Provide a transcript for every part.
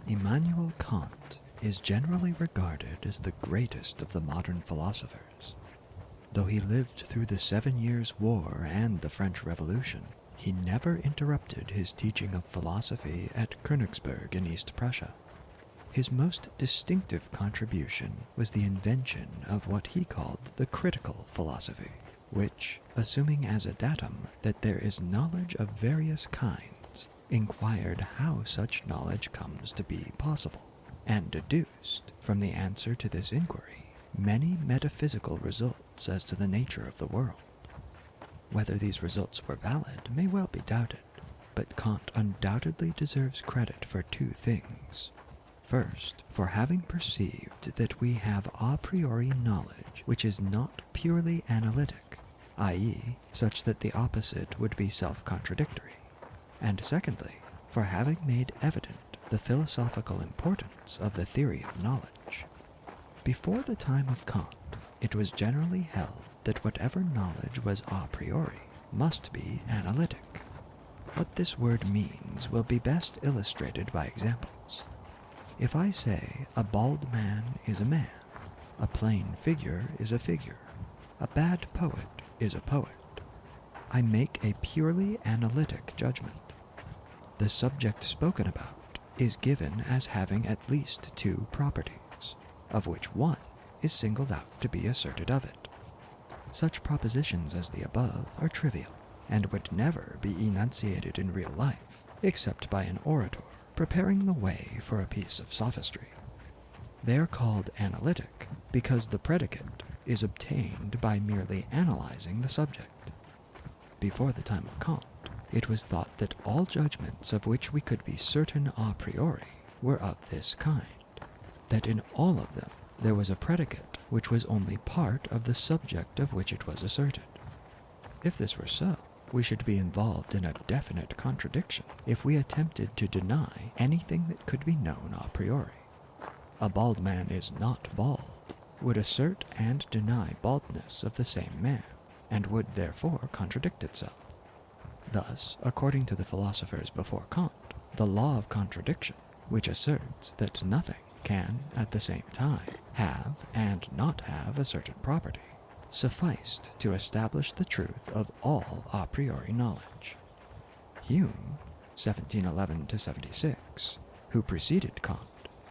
Immanuel Kant is generally regarded as the greatest of the modern philosophers. Though he lived through the 7 Years' War and the French Revolution, he never interrupted his teaching of philosophy at Königsberg in East Prussia. His most distinctive contribution was the invention of what he called the critical philosophy, which, assuming as a datum that there is knowledge of various kinds, inquired how such knowledge comes to be possible, and deduced from the answer to this inquiry many metaphysical results as to the nature of the world. Whether these results were valid may well be doubted, but Kant undoubtedly deserves credit for 2 things. First, for having perceived that we have a priori knowledge which is not purely analytic, i.e., such that the opposite would be self-contradictory. And secondly, for having made evident the philosophical importance of the theory of knowledge. Before the time of Kant, it was generally held that whatever knowledge was a priori must be analytic. What this word means will be best illustrated by examples. If I say a bald man is a man, a plain figure is a figure, a bad poet is a poet, I make a purely analytic judgment. The subject spoken about is given as having at least 2 properties, of which one is singled out to be asserted of it. Such propositions as the above are trivial, and would never be enunciated in real life, except by an orator preparing the way for a piece of sophistry. They are called analytic because the predicate is obtained by merely analyzing the subject. Before the time of Kant, it was thought that all judgments of which we could be certain a priori were of this kind, that in all of them there was a predicate which was only part of the subject of which it was asserted. If this were so, we should be involved in a definite contradiction if we attempted to deny anything that could be known a priori. A bald man is not bald would assert and deny baldness of the same man, and would therefore contradict itself. Thus, according to the philosophers before Kant, the law of contradiction, which asserts that nothing can at the same time have and not have a certain property, sufficed to establish the truth of all a priori knowledge. Hume, 1711–76, who preceded Kant,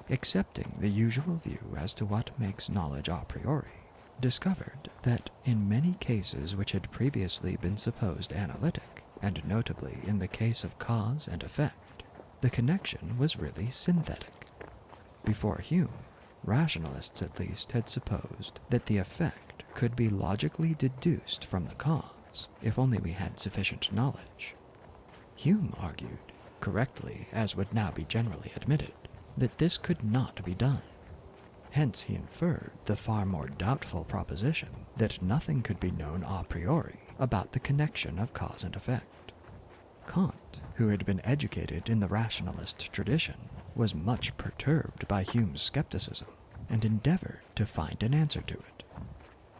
accepting the usual view as to what makes knowledge a priori, discovered that in many cases which had previously been supposed analytic, and notably in the case of cause and effect, the connection was really synthetic. Before Hume, rationalists at least had supposed that the effect could be logically deduced from the cause, if only we had sufficient knowledge. Hume argued, correctly as would now be generally admitted, that this could not be done. Hence he inferred the far more doubtful proposition that nothing could be known a priori about the connection of cause and effect. Kant, who had been educated in the rationalist tradition, was much perturbed by Hume's skepticism and endeavored to find an answer to it.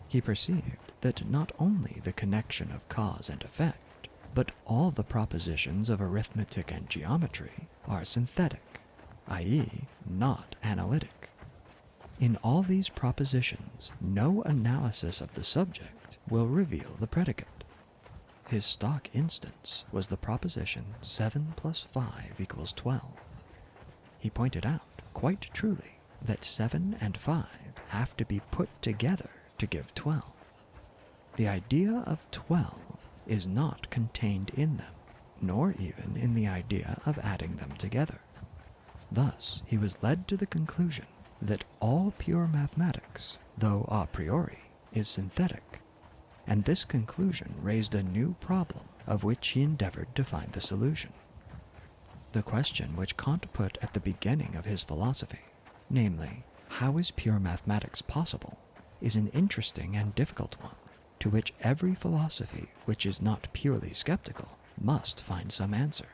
He perceived that not only the connection of cause and effect, but all the propositions of arithmetic and geometry are synthetic, i.e., not analytic. In all these propositions, no analysis of the subject will reveal the predicate. His stock instance was the proposition 7 + 5 = 12. He pointed out, quite truly, that 7 and 5 have to be put together to give 12. The idea of 12 is not contained in them, nor even in the idea of adding them together. Thus, he was led to the conclusion that all pure mathematics, though a priori, is synthetic, and this conclusion raised a new problem of which he endeavored to find the solution. The question which Kant put at the beginning of his philosophy, namely, how is pure mathematics possible, is an interesting and difficult one, to which every philosophy which is not purely skeptical must find some answer.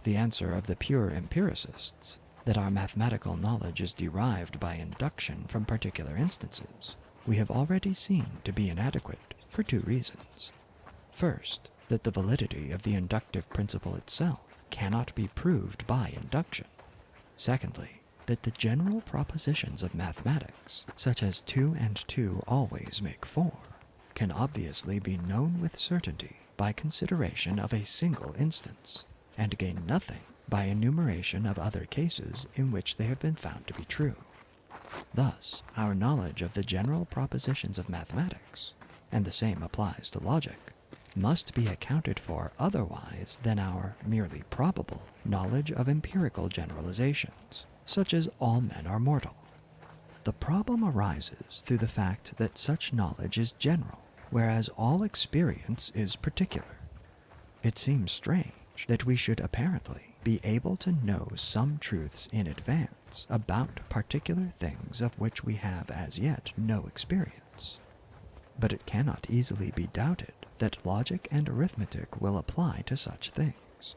The answer of the pure empiricists, that our mathematical knowledge is derived by induction from particular instances, we have already seen to be inadequate for 2 reasons. First, that the validity of the inductive principle itself cannot be proved by induction. Secondly, that the general propositions of mathematics, such as 2 and 2 always make 4, can obviously be known with certainty by consideration of a single instance, and gain nothing by enumeration of other cases in which they have been found to be true. Thus, our knowledge of the general propositions of mathematics, and the same applies to logic, must be accounted for otherwise than our merely probable knowledge of empirical generalizations, such as all men are mortal. The problem arises through the fact that such knowledge is general, whereas all experience is particular. It seems strange that we should apparently be able to know some truths in advance about particular things of which we have as yet no experience. But it cannot easily be doubted that logic and arithmetic will apply to such things.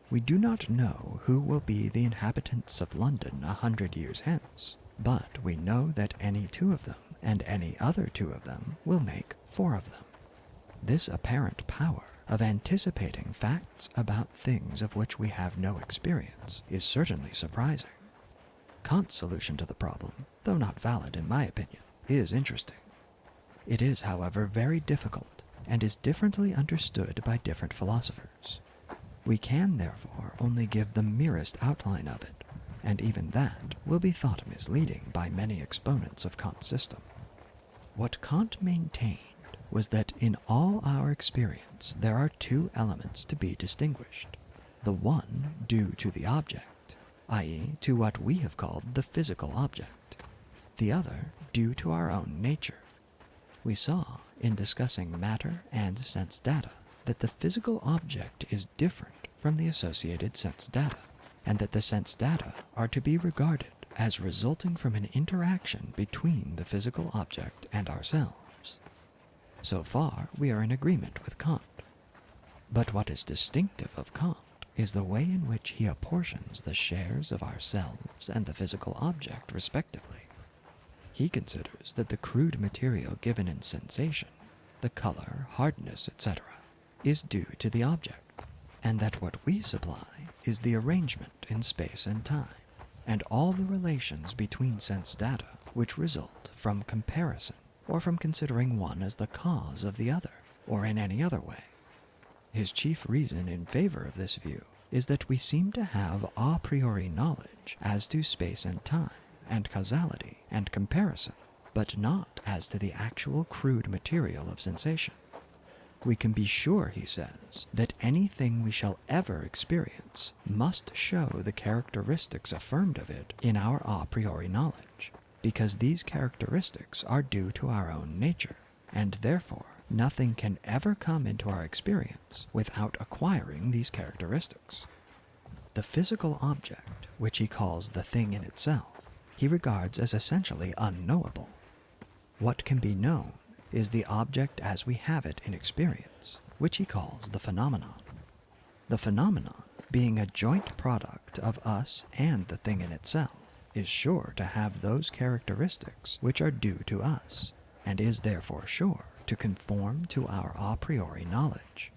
We do not know who will be the inhabitants of London 100 years hence, but we know that any 2 of them and any other 2 of them will make 4 of them. This apparent power of anticipating facts about things of which we have no experience is certainly surprising. Kant's solution to the problem, though not valid in my opinion, is interesting. It is, however, very difficult, and is differently understood by different philosophers. We can, therefore, only give the merest outline of it, and even that will be thought misleading by many exponents of Kant's system. What Kant maintained was that in all our experience there are 2 elements to be distinguished, the one due to the object, i.e. to what we have called the physical object, the other due to our own nature. We saw, in discussing matter and sense data, that the physical object is different from the associated sense data, and that the sense data are to be regarded as resulting from an interaction between the physical object and ourselves. So far, we are in agreement with Kant. But what is distinctive of Kant is the way in which he apportions the shares of ourselves and the physical object respectively. He considers that the crude material given in sensation, the color, hardness, etc., is due to the object, and that what we supply is the arrangement in space and time, and all the relations between sense data which result from comparison, or from considering one as the cause of the other, or in any other way. His chief reason in favor of this view is that we seem to have a priori knowledge as to space and time, and causality and comparison, but not as to the actual crude material of sensation. We can be sure, he says, that anything we shall ever experience must show the characteristics affirmed of it in our a priori knowledge, because these characteristics are due to our own nature, and therefore nothing can ever come into our experience without acquiring these characteristics. The physical object, which he calls the thing in itself, he regards as essentially unknowable. What can be known is the object as we have it in experience, which he calls the phenomenon. The phenomenon, being a joint product of us and the thing in itself, is sure to have those characteristics which are due to us, and is therefore sure to conform to our a priori knowledge.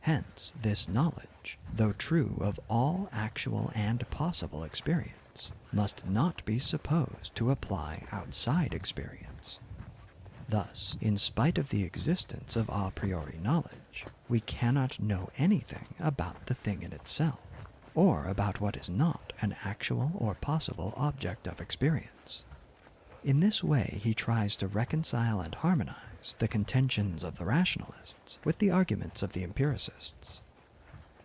Hence, this knowledge, though true of all actual and possible experience, must not be supposed to apply outside experience. Thus, in spite of the existence of a priori knowledge, we cannot know anything about the thing in itself, or about what is not an actual or possible object of experience. In this way, he tries to reconcile and harmonize the contentions of the rationalists with the arguments of the empiricists.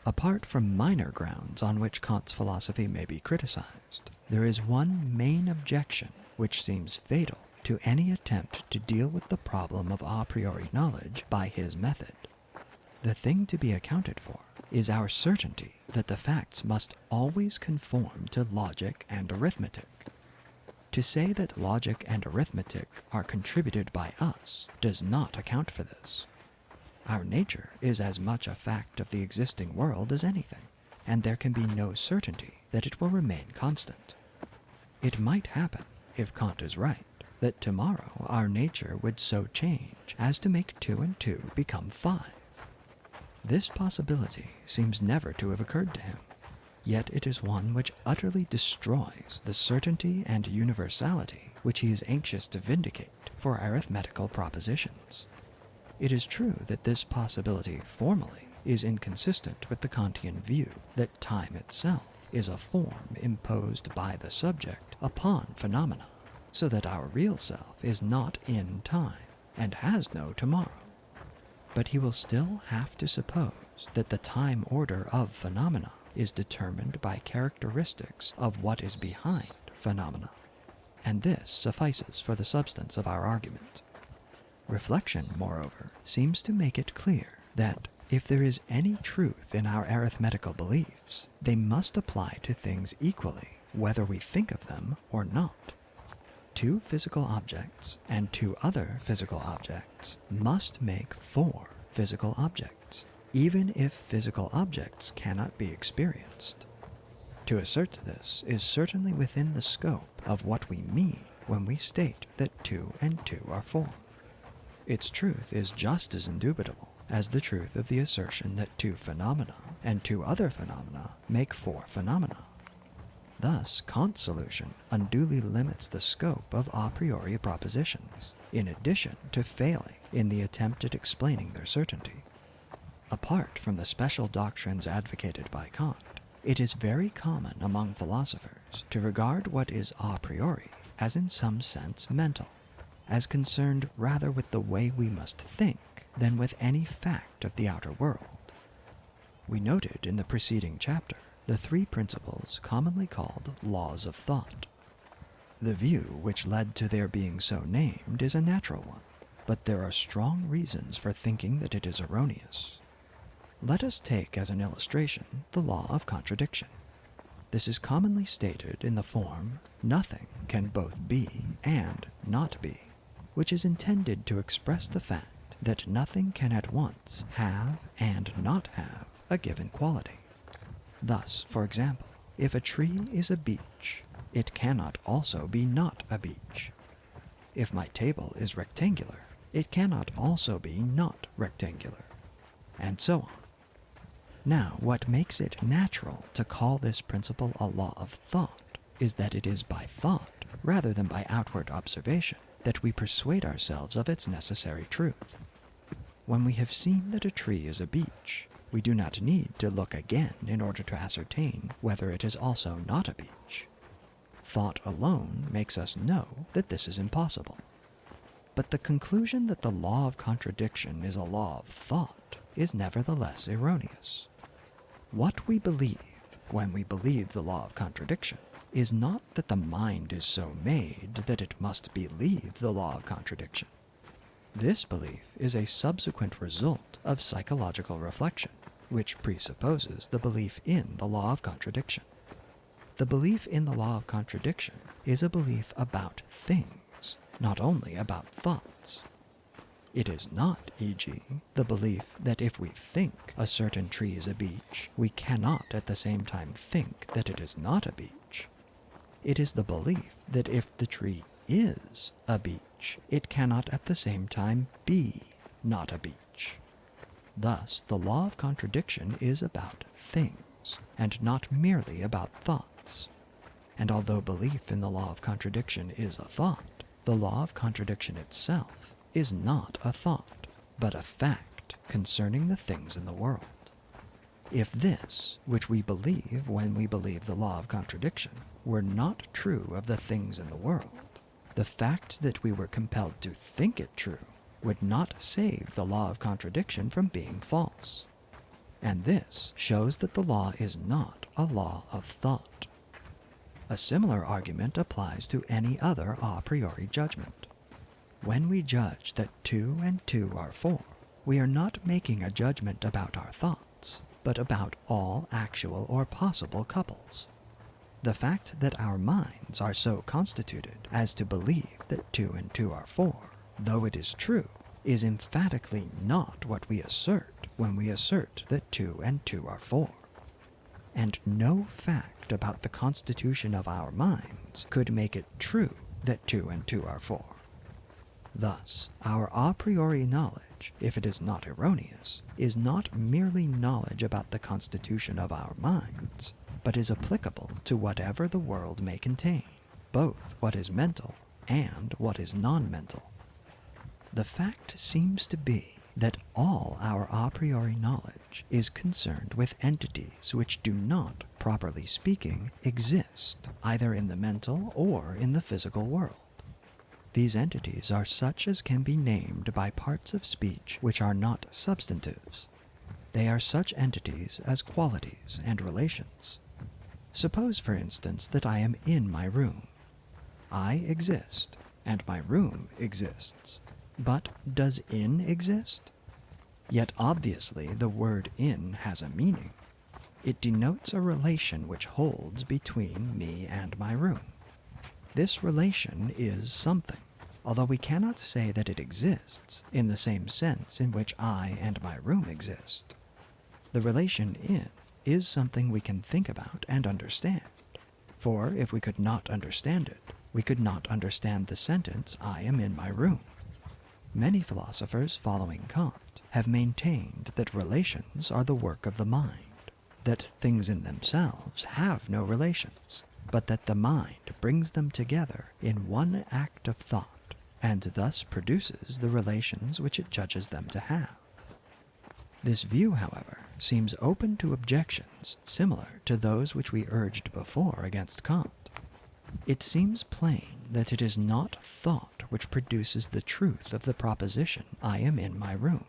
Apart from minor grounds on which Kant's philosophy may be criticized, there is one main objection which seems fatal to any attempt to deal with the problem of a priori knowledge by his method. The thing to be accounted for is our certainty that the facts must always conform to logic and arithmetic. To say that logic and arithmetic are contributed by us does not account for this. Our nature is as much a fact of the existing world as anything, and there can be no certainty that it will remain constant. It might happen, if Kant is right, that tomorrow our nature would so change as to make 2 and 2 become 5. This possibility seems never to have occurred to him. yet it is one which utterly destroys the certainty and universality which he is anxious to vindicate for arithmetical propositions. It is true that this possibility formally is inconsistent with the Kantian view that time itself is a form imposed by the subject upon phenomena, so that our real self is not in time and has no tomorrow. But he will still have to suppose that the time order of phenomena is determined by characteristics of what is behind phenomena, and this suffices for the substance of our argument. Reflection, moreover, seems to make it clear that if there is any truth in our arithmetical beliefs, they must apply to things equally, whether we think of them or not. Two physical objects and two other physical objects must make four physical objects, even if physical objects cannot be experienced. To assert this is certainly within the scope of what we mean when we state that 2 and 2 are 4. Its truth is just as indubitable as the truth of the assertion that 2 phenomena and 2 other phenomena make 4 phenomena. Thus, Kant's solution unduly limits the scope of a priori propositions, in addition to failing in the attempt at explaining their certainty. Apart from the special doctrines advocated by Kant, it is very common among philosophers to regard what is a priori as in some sense mental, as concerned rather with the way we must think than with any fact of the outer world. We noted in the preceding chapter the 3 principles commonly called laws of thought. The view which led to their being so named is a natural one, but there are strong reasons for thinking that it is erroneous. Let us take as an illustration the law of contradiction. This is commonly stated in the form, nothing can both be and not be, which is intended to express the fact that nothing can at once have and not have a given quality. Thus, for example, if a tree is a beech, it cannot also be not a beech. If my table is rectangular, it cannot also be not rectangular, and so on. Now, what makes it natural to call this principle a law of thought is that it is by thought, rather than by outward observation, that we persuade ourselves of its necessary truth. When we have seen that a tree is a beech, we do not need to look again in order to ascertain whether it is also not a beech. Thought alone makes us know that this is impossible. But the conclusion that the law of contradiction is a law of thought is nevertheless erroneous. What we believe when we believe the law of contradiction is not that the mind is so made that it must believe the law of contradiction. This belief is a subsequent result of psychological reflection, which presupposes the belief in the law of contradiction. The belief in the law of contradiction is a belief about things, not only about thoughts. It is not, e.g., the belief that if we think a certain tree is a beech, we cannot at the same time think that it is not a beech. It is the belief that if the tree is a beech, it cannot at the same time be not a beech. Thus, the law of contradiction is about things, and not merely about thoughts. And although belief in the law of contradiction is a thought, the law of contradiction itself is not a thought, but a fact concerning the things in the world. If this, which we believe when we believe the law of contradiction, were not true of the things in the world, the fact that we were compelled to think it true would not save the law of contradiction from being false. And this shows that the law is not a law of thought. A similar argument applies to any other a priori judgment. When we judge that 2 and 2 are 4, we are not making a judgment about our thoughts, but about all actual or possible couples. The fact that our minds are so constituted as to believe that 2 and 2 are 4, though it is true, is emphatically not what we assert when we assert that 2 and 2 are 4. And no fact about the constitution of our minds could make it true that 2 and 2 are 4. Thus, our a priori knowledge, if it is not erroneous, is not merely knowledge about the constitution of our minds, but is applicable to whatever the world may contain, both what is mental and what is non-mental. The fact seems to be that all our a priori knowledge is concerned with entities which do not, properly speaking, exist either in the mental or in the physical world. These entities are such as can be named by parts of speech which are not substantives. They are such entities as qualities and relations. Suppose, for instance, that I am in my room. I exist, and my room exists. But does in exist? Yet obviously the word in has a meaning. It denotes a relation which holds between me and my room. This relation is something, although we cannot say that it exists in the same sense in which I and my room exist. The relation in is something we can think about and understand, for if we could not understand it, we could not understand the sentence, I am in my room. Many philosophers following Kant have maintained that relations are the work of the mind, that things in themselves have no relations, but that the mind brings them together in one act of thought, and thus produces the relations which it judges them to have. This view, however, seems open to objections similar to those which we urged before against Kant. It seems plain that it is not thought which produces the truth of the proposition, I am in my room.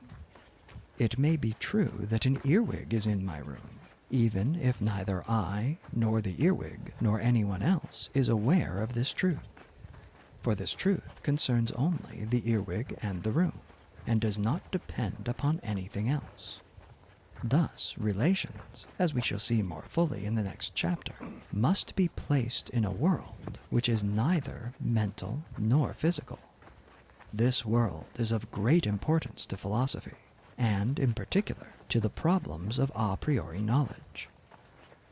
It may be true that an earwig is in my room, even if neither I, nor the earwig, nor anyone else is aware of this truth. For this truth concerns only the earwig and the room, and does not depend upon anything else. Thus, relations, as we shall see more fully in the next chapter, must be placed in a world which is neither mental nor physical. This world is of great importance to philosophy, and in particular to the problems of a priori knowledge.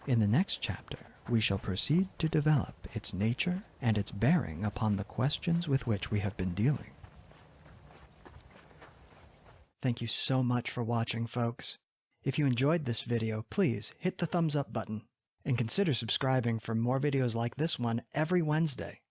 In the next chapter, we shall proceed to develop its nature and its bearing upon the questions with which we have been dealing. Thank you so much for watching, folks. If you enjoyed this video, please hit the thumbs up button and consider subscribing for more videos like this one every Wednesday.